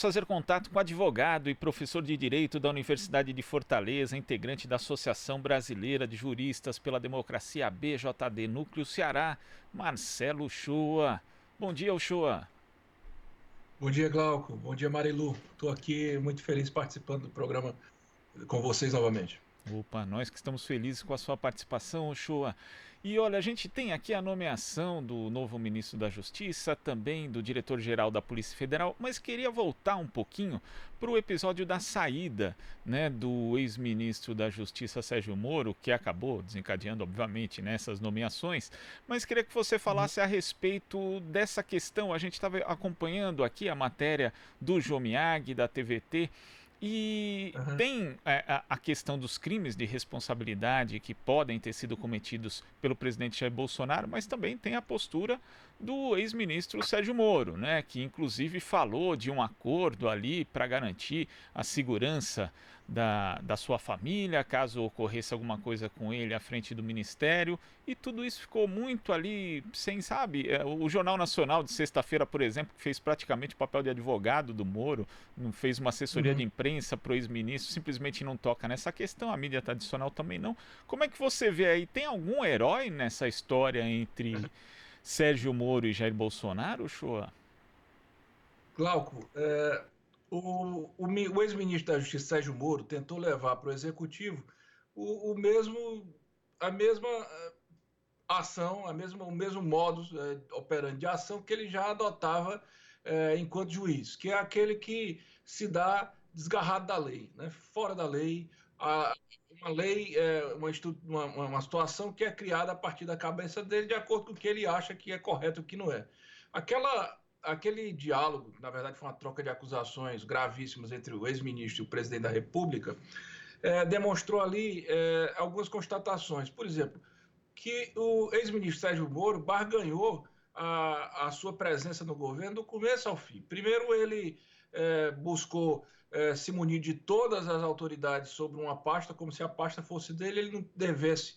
fazer contato com o advogado e professor de Direito da Universidade de Fortaleza, integrante da Associação Brasileira de Juristas pela Democracia ABJD Núcleo Ceará, Marcelo Uchoa. Bom dia, Uchoa. Bom dia, Glauco. Bom dia, Marilu. Estou aqui muito feliz participando do programa com vocês novamente. Opa, nós que estamos felizes com a sua participação, Uchoa. E olha, a gente tem aqui a nomeação do novo ministro da Justiça, também do diretor-geral da Polícia Federal, mas queria voltar um pouquinho para o episódio da saída, né, do ex-ministro da Justiça, Sérgio Moro, que acabou desencadeando, obviamente, nessas nomeações, mas queria que você Uhum. falasse a respeito dessa questão. A gente estava acompanhando aqui a matéria do Jomiag, da TVT, e Aham. tem a questão dos crimes de responsabilidade que podem ter sido cometidos pelo presidente Jair Bolsonaro, mas também tem a postura do ex-ministro Sérgio Moro, né, que inclusive falou de um acordo ali para garantir a segurança da sua família, caso ocorresse alguma coisa com ele à frente do ministério, e tudo isso ficou muito ali sem, sabe, o Jornal Nacional de sexta-feira, por exemplo, que fez praticamente o papel de advogado do Moro, não fez uma assessoria de Uhum. imprensa para o ex-ministro, simplesmente não toca nessa questão, a mídia tradicional também não. Como é que você vê aí? Tem algum herói nessa história entre Sérgio Moro e Jair Bolsonaro, Shoa? Glauco, o ex-ministro da Justiça, Sérgio Moro, tentou levar para o Executivo a mesma ação, o mesmo modus operandi de ação que ele já adotava enquanto juiz, que é aquele que se dá desgarrado da lei, né? Fora da lei. A, uma lei é uma situação que é criada a partir da cabeça dele, de acordo com o que ele acha que é correto e o que não é. Aquele diálogo, na verdade, foi uma troca de acusações gravíssimas entre o ex-ministro e o presidente da República, demonstrou ali algumas constatações. Por exemplo, que o ex-ministro Sérgio Moro barganhou a sua presença no governo do começo ao fim. Primeiro, ele buscou se munir de todas as autoridades sobre uma pasta, como se a pasta fosse dele, ele não devesse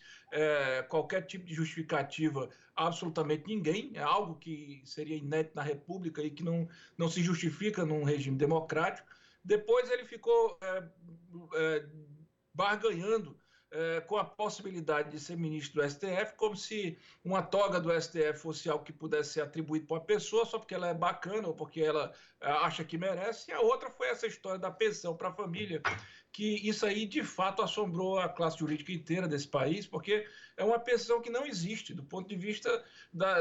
qualquer tipo de justificativa a absolutamente ninguém, é algo que seria inédito na República e que não se justifica num regime democrático. Depois ele ficou barganhando com a possibilidade de ser ministro do STF, como se uma toga do STF fosse algo que pudesse ser atribuído para uma pessoa só porque ela é bacana ou porque ela acha que merece. E a outra foi essa história da pensão para a família, que isso aí de fato assombrou a classe jurídica inteira desse país, porque é uma pensão que não existe. Do ponto de vista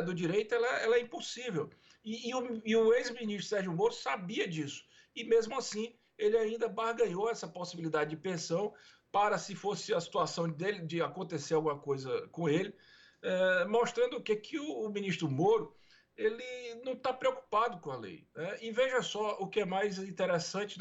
do direito, ela é impossível. E o ex-ministro Sérgio Moro sabia disso. E mesmo assim, ele ainda barganhou essa possibilidade de pensão para, se fosse a situação dele de acontecer alguma coisa com ele, mostrando que o ministro Moro ele não está preocupado com a lei, né? E veja só o que é mais interessante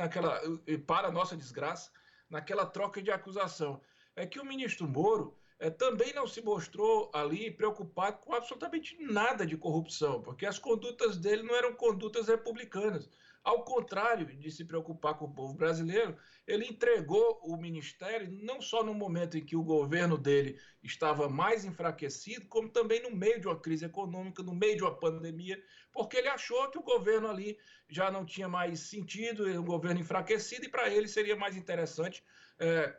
para a nossa desgraça, naquela troca de acusação, é que o ministro Moro também não se mostrou ali preocupado com absolutamente nada de corrupção, porque as condutas dele não eram condutas republicanas. Ao contrário de se preocupar com o povo brasileiro, ele entregou o ministério não só no momento em que o governo dele estava mais enfraquecido, como também no meio de uma crise econômica, no meio de uma pandemia, porque ele achou que o governo ali já não tinha mais sentido, um governo enfraquecido, e para ele seria mais interessante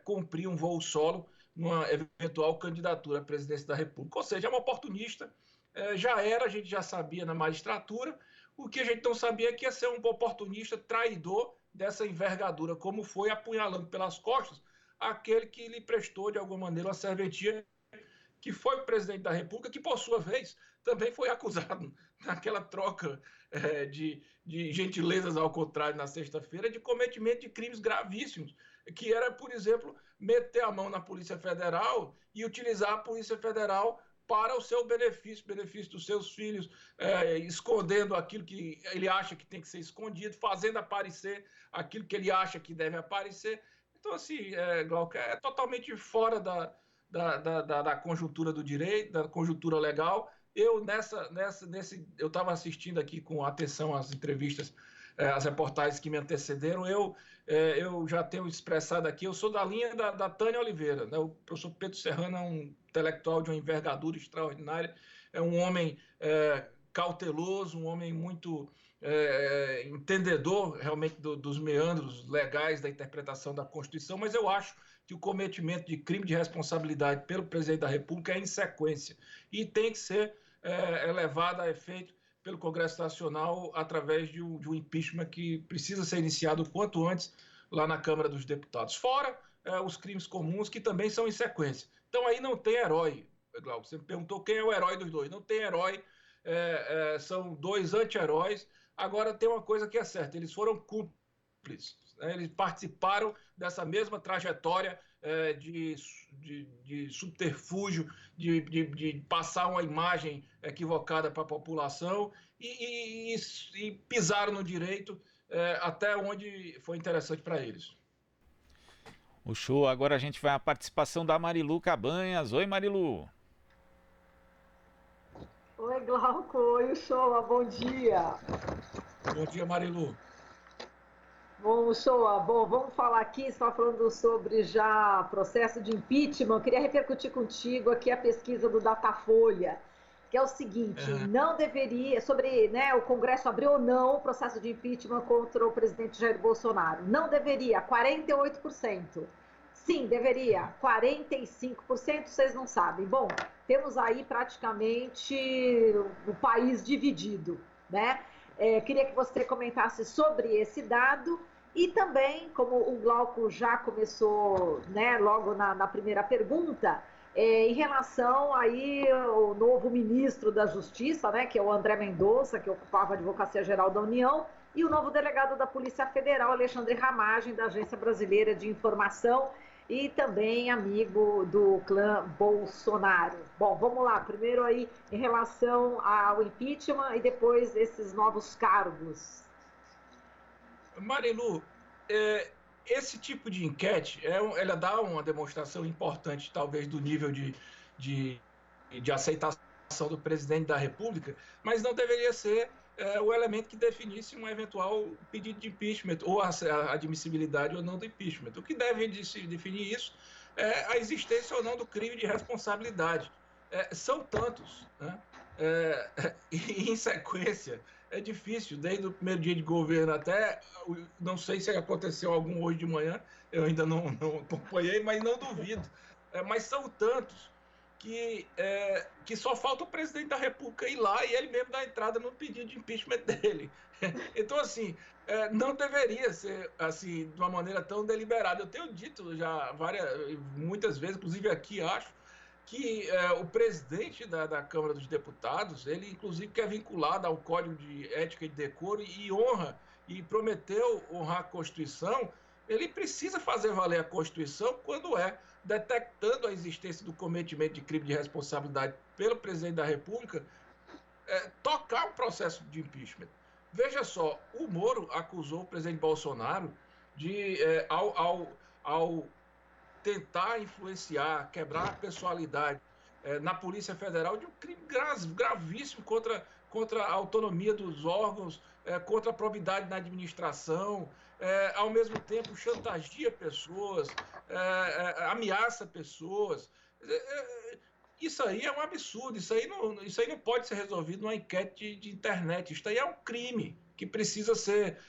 cumprir um voo solo numa eventual candidatura à presidência da República. Ou seja, é um oportunista. A gente já sabia na magistratura. O que a gente não sabia é que ia ser um oportunista traidor dessa envergadura, como foi apunhalando pelas costas aquele que lhe prestou, de alguma maneira, uma serventia, que foi o presidente da República, que, por sua vez, também foi acusado, naquela troca de gentilezas ao contrário na sexta-feira, de cometimento de crimes gravíssimos, que era, por exemplo, meter a mão na Polícia Federal e utilizar a Polícia Federal para o seu benefício dos seus filhos, escondendo aquilo que ele acha que tem que ser escondido, fazendo aparecer aquilo que ele acha que deve aparecer. Então, assim, Glauco, é totalmente fora da conjuntura do direito, da conjuntura legal. Eu estava assistindo aqui com atenção às entrevistas, as reportagens que me antecederam. Eu já tenho expressado aqui, eu sou da linha da Tânia Oliveira, né? O professor Pedro Serrano é um intelectual de uma envergadura extraordinária, é um homem cauteloso, um homem muito entendedor realmente dos meandros legais da interpretação da Constituição, mas eu acho que o cometimento de crime de responsabilidade pelo presidente da República é em sequência e tem que ser levado a efeito pelo Congresso Nacional através de um impeachment que precisa ser iniciado o quanto antes lá na Câmara dos Deputados. Fora os crimes comuns, que também são em sequência. Então aí não tem herói, Glauco. Você me perguntou quem é o herói dos dois. Não tem herói, são dois anti-heróis. Agora tem uma coisa que é certa, eles foram cúmplices, né? Eles participaram dessa mesma trajetória de subterfúgio, de passar uma imagem equivocada para a população e pisaram no direito até onde foi interessante para eles. O show, agora a gente vai à participação da Marilu Cabanhas. Oi, Marilu. Oi, Glauco. Oi, Uchoa. Bom dia. Bom dia, Marilu. Bom, Uchoa. Bom, vamos falar aqui, você estava falando sobre já processo de impeachment. Eu queria repercutir contigo aqui a pesquisa do Datafolha, que é o seguinte, não deveria, sobre o Congresso abrir ou não o processo de impeachment contra o presidente Jair Bolsonaro. Não deveria, 48%. Sim, deveria, 45%, vocês não sabem. Bom, temos aí praticamente o país dividido, né? Queria que você comentasse sobre esse dado e também, como o Glauco já começou, né, logo na primeira pergunta, em relação aí ao novo ministro da Justiça, né, que é o André Mendonça, que ocupava a Advocacia Geral da União, e o novo delegado da Polícia Federal, Alexandre Ramagem, da Agência Brasileira de Informação, e também amigo do clã Bolsonaro. Bom, vamos lá. Primeiro aí em relação ao impeachment e depois esses novos cargos. Marilu, esse tipo de enquete, ela dá uma demonstração importante, talvez, do nível de aceitação do presidente da República, mas não deveria ser o elemento que definisse um eventual pedido de impeachment ou a admissibilidade ou não do impeachment. O que deve definir isso é a existência ou não do crime de responsabilidade. São tantos, né? E em sequência, é difícil, desde o primeiro dia de governo até, não sei se aconteceu algum hoje de manhã, eu ainda não acompanhei, mas não duvido. Mas são tantos que só falta o presidente da República ir lá e ele mesmo dar entrada no pedido de impeachment dele. Então, assim, não deveria ser assim, de uma maneira tão deliberada. Eu tenho dito já muitas vezes, inclusive aqui, acho, que o presidente da Câmara dos Deputados, ele inclusive que é vinculado ao Código de Ética e Decoro e honra, e prometeu honrar a Constituição, ele precisa fazer valer a Constituição quando detectando a existência do cometimento de crime de responsabilidade pelo presidente da República, tocar o processo de impeachment. Veja só, o Moro acusou o presidente Bolsonaro de, ao tentar influenciar, quebrar a pessoalidade na Polícia Federal, de um crime gravíssimo contra a autonomia dos órgãos, contra a probidade na administração, ao mesmo tempo chantageia pessoas, ameaça pessoas. Isso aí é um absurdo, isso aí não pode ser resolvido numa enquete de internet. Isso aí é um crime que precisa ser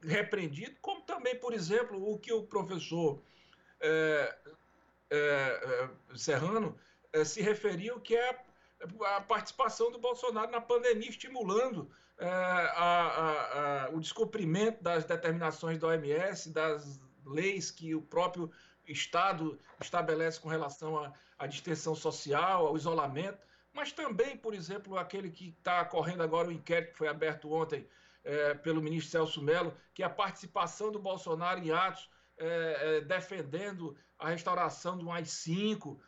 repreendido, como também, por exemplo, o que o professor Serrano se referiu, que é a participação do Bolsonaro na pandemia, estimulando o descumprimento das determinações da OMS, das leis que o próprio Estado estabelece com relação à distensão social, ao isolamento, mas também, por exemplo, aquele que está correndo agora, o inquérito que foi aberto ontem pelo ministro Celso Mello, que é a participação do Bolsonaro em atos defendendo a restauração do AI-5.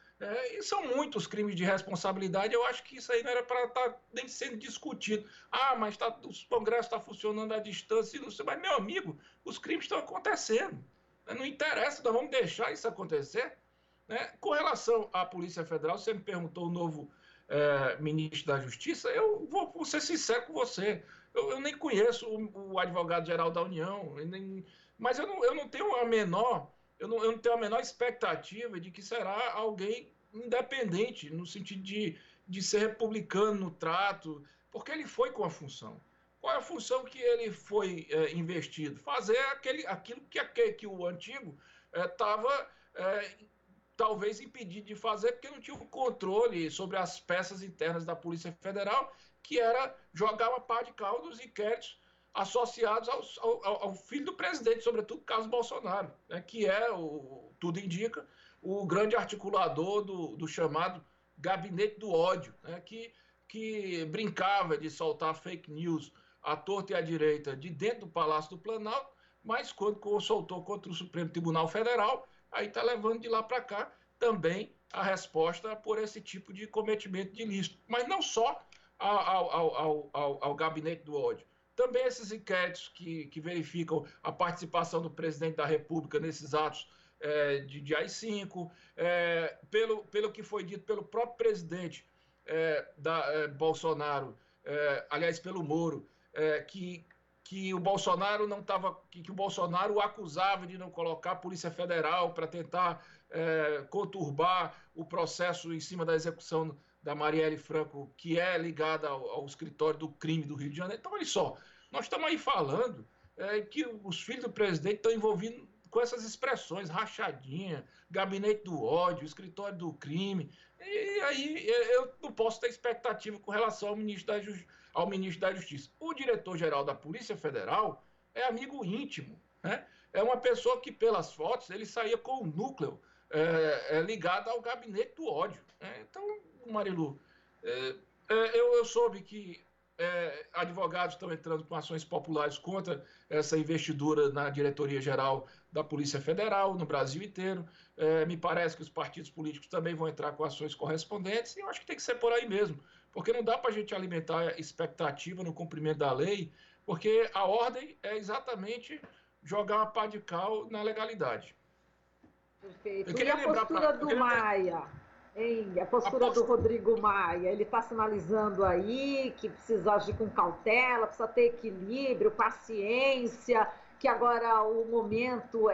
E são muitos crimes de responsabilidade. Eu acho que isso aí não era para estar nem sendo discutido. Mas o Congresso está funcionando à distância, não sei, mas, meu amigo, os crimes estão acontecendo. Não interessa, nós vamos deixar isso acontecer. Com relação à Polícia Federal, você me perguntou o novo ministro da Justiça, eu vou ser sincero com você. Eu nem conheço o advogado-geral da União, mas eu não tenho a menor expectativa de que será alguém independente, no sentido de ser republicano no trato, porque ele foi com a função. qual é a função que ele foi investido? Fazer aquilo que o antigo estava talvez impedido de fazer, porque não tinha o controle sobre as peças internas da Polícia Federal, que era jogar uma pá de cal dos inquéritos associados ao filho do presidente, sobretudo Carlos Bolsonaro, né, que é, tudo indica, o grande articulador do chamado gabinete do ódio, né, que brincava de soltar fake news à torta e à direita de dentro do Palácio do Planalto, mas quando soltou contra o Supremo Tribunal Federal, aí está levando de lá para cá também a resposta por esse tipo de cometimento de ilícito. Mas não só ao gabinete do ódio. Também esses inquéritos que verificam a participação do presidente da República nesses atos de AI-5, pelo que foi dito pelo próprio presidente Bolsonaro, aliás, pelo Moro, que o Bolsonaro não estava, que o Bolsonaro o acusava de não colocar a Polícia Federal para tentar conturbar o processo em cima da execução da Marielle Franco, que é ligada ao escritório do crime do Rio de Janeiro. Então, olha só, nós estamos aí falando que os filhos do presidente estão envolvidos com essas expressões, rachadinha, gabinete do ódio, escritório do crime, e aí eu não posso ter expectativa com relação ao ministro da Justiça. O diretor-geral da Polícia Federal é amigo íntimo, né? É uma pessoa que, pelas fotos, ele saía com o núcleo ligado ao gabinete do ódio. Então, Marilu, eu soube que advogados estão entrando com ações populares contra essa investidura na diretoria-geral da Polícia Federal, no Brasil inteiro. Me parece que os partidos políticos também vão entrar com ações correspondentes, e eu acho que tem que ser por aí mesmo, porque não dá para a gente alimentar expectativa no cumprimento da lei, porque a ordem é exatamente jogar uma pá de cal na legalidade. Perfeito. E a postura do Maia? A postura do Rodrigo Maia, ele está sinalizando aí que precisa agir com cautela, precisa ter equilíbrio, paciência, que agora o momento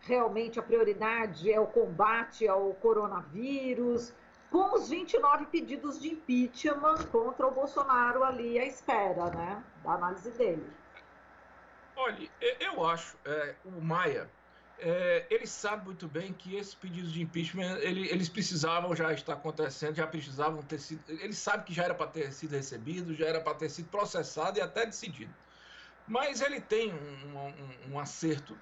realmente a prioridade é o combate ao coronavírus, com os 29 pedidos de impeachment contra o Bolsonaro ali à espera, né, da análise dele. Olha, eu acho, o Maia, ele sabe muito bem que esses pedidos de impeachment, eles precisavam já estar acontecendo, já precisavam ter sido... Ele sabe que já era para ter sido recebido, já era para ter sido processado e até decidido. Mas ele tem um acerto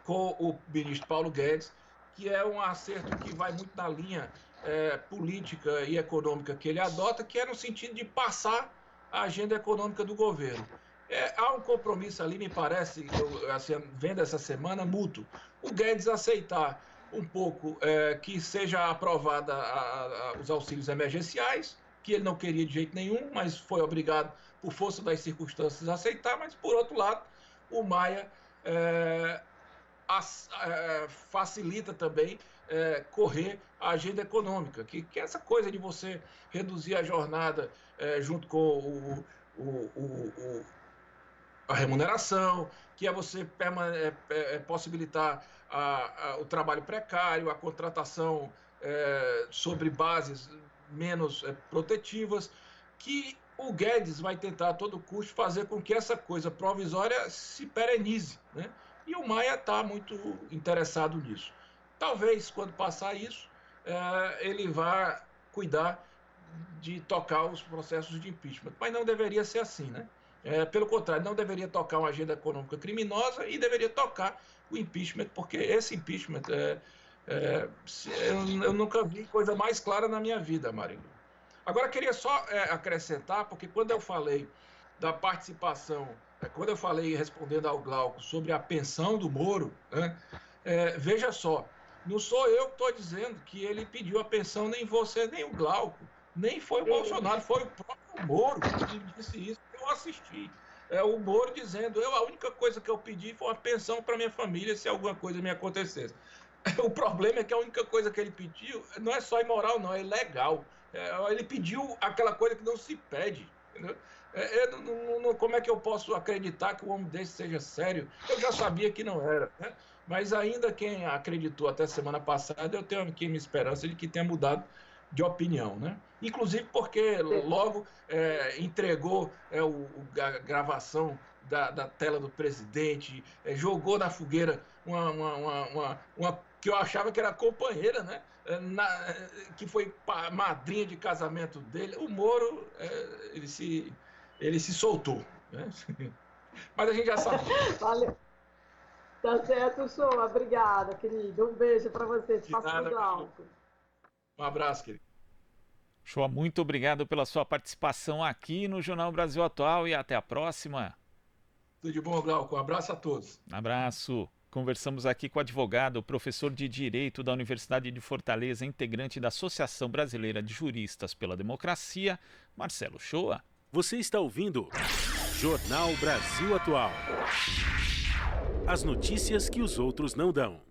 com o ministro Paulo Guedes, que é um acerto que vai muito na linha política e econômica que ele adota, que é no sentido de passar a agenda econômica do governo. Há um compromisso ali, me parece, assim, vendo essa semana, mútuo. O Guedes aceitar um pouco que seja aprovada os auxílios emergenciais, que ele não queria de jeito nenhum, mas foi obrigado, por força das circunstâncias, a aceitar. Mas, por outro lado, o Maia facilita também correr a agenda econômica, que é essa coisa de você reduzir a jornada junto com a remuneração, que é você possibilitar o trabalho precário, a contratação sobre bases menos protetivas, que o Guedes vai tentar a todo custo fazer com que essa coisa provisória se perenize, né? E o Maia está muito interessado nisso. Talvez, quando passar isso, ele vá cuidar de tocar os processos de impeachment, mas não deveria ser assim, né? Pelo contrário, não deveria tocar uma agenda econômica criminosa e deveria tocar o impeachment, porque esse impeachment eu nunca vi coisa mais clara na minha vida, Marilu. Agora, queria só acrescentar, porque quando eu falei da participação, quando eu falei, respondendo ao Glauco, sobre a pensão do Moro, né, veja só, não sou eu que estou dizendo que ele pediu a pensão, nem você, nem o Glauco, nem foi o Bolsonaro, foi o próprio Moro que disse isso, que eu assisti. O Moro dizendo, a única coisa que eu pedi foi uma pensão para minha família se alguma coisa me acontecesse. O problema é que a única coisa que ele pediu não é só imoral, não, é ilegal. Ele pediu aquela coisa que não se pede. Entendeu? Como é que eu posso acreditar que um homem desse seja sério? Eu já sabia que não era, né? Mas ainda quem acreditou até semana passada, eu tenho aqui uma esperança de que tenha mudado de opinião, né? Inclusive porque logo entregou a gravação da tela do presidente, jogou na fogueira uma que eu achava que era companheira, né? Que foi madrinha de casamento dele. O Moro, ele se soltou, né? Mas a gente já sabe. Valeu. Tá certo, show. Obrigada, querido. Um beijo para você. Te passo pro Glauco. Um abraço, querido. Shoa, muito obrigado pela sua participação aqui no Jornal Brasil Atual e até a próxima. Tudo de bom, Glauco. Um abraço a todos. Abraço. Conversamos aqui com o advogado, professor de Direito da Universidade de Fortaleza, integrante da Associação Brasileira de Juristas pela Democracia, Marcelo Shoa. Você está ouvindo Jornal Brasil Atual. As notícias que os outros não dão.